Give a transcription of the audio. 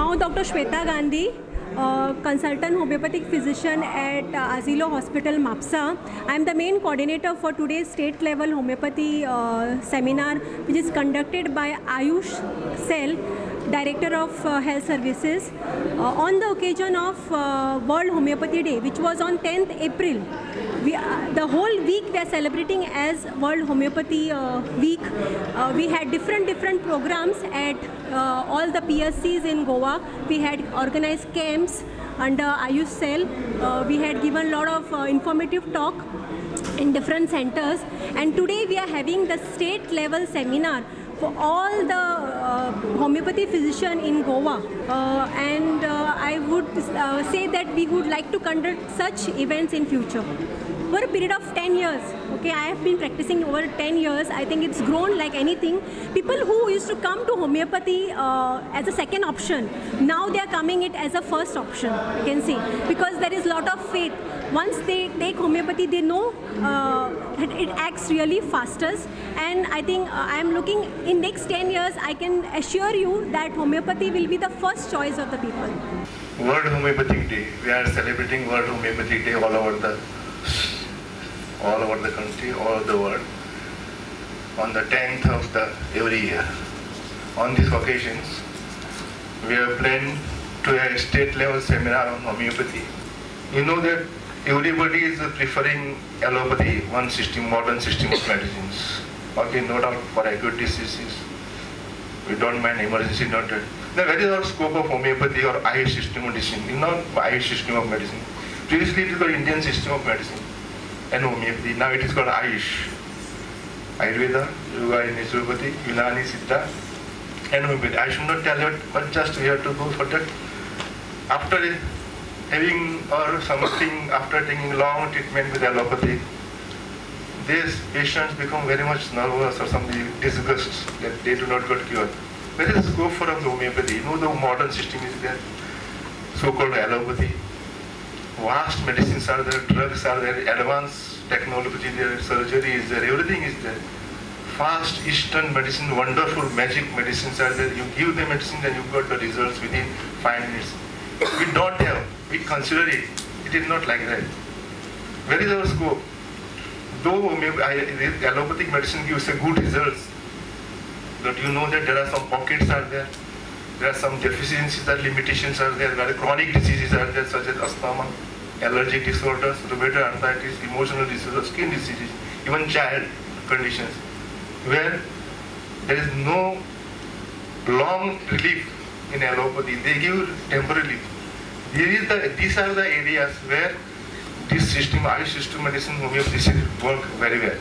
हांव doctor Shweta Gandhi, consultant homeopathic physician at Asilo Hospital, Mapsa. I am the main coordinator for today's state level homeopathy seminar, which is conducted by Ayush Cell, Director of Health Services, on the occasion of World Homeopathy Day, which was on 10th April. The whole week we are celebrating as World Homeopathy Week. We had different programs at all the PSCs in Goa. We had organized camps under Ayush Cell. We had given a lot of informative talk in different centers, and today we are having the state level seminar for all the homeopathy physician in Goa, and I would say that we would like to conduct such events in future. Over a period of 10 years, okay, I have been practicing over 10 years. I think it's grown like anything. People who used to come to homeopathy as a second option, now they are coming it as a first option, you can see, because there is a lot of faith. Once they take homeopathy, they know it acts really faster, and I think I am looking in next 10 years, I can assure you that homeopathy will be the first choice of the people. World Homeopathic Day. We are celebrating World Homeopathic Day all over the country, all over the world, on the 10th of every year. On these occasions, we have planned to have a state level seminar on homeopathy. You know that everybody is preferring allopathy, one system, modern system of medicines. Okay, no doubt for acute diseases. We don't mind emergency, not that. Now, where is our scope of homeopathy or Ayush system of medicine? You know, Ayush system of medicine. Previously, it was called Indian system of medicine and homeopathy. Now it is called Ayush. Ayurveda, Yoga, Naturopathy, Unani, Siddha, and homeopathy. I should not tell you, but just we have to go for that. After having or something, after taking long treatment with allopathy, these patients become very much nervous or something disgust that they do not get cured. Where is the scope for homeopathy? You know, the modern system is there, so-called allopathy. Vast medicines are there, drugs are there, advanced technology there, surgery is there, everything is there. Fast Eastern medicine, wonderful magic medicines are there. You give the medicine and you got the results within 5 minutes. We don't have, we consider it. It is not like that. Where is our scope? Though allopathic medicine gives a good results, but you know that there are some pockets are there. There are some deficiencies or limitations are there. There are chronic diseases are there, such as asthma, allergic disorders, rheumatoid arthritis, emotional disorders, skin diseases, even child conditions, where there is no long relief in allopathy. They give temporary relief. These are the areas where this system, Ayush system medicine, homeopathy work very well.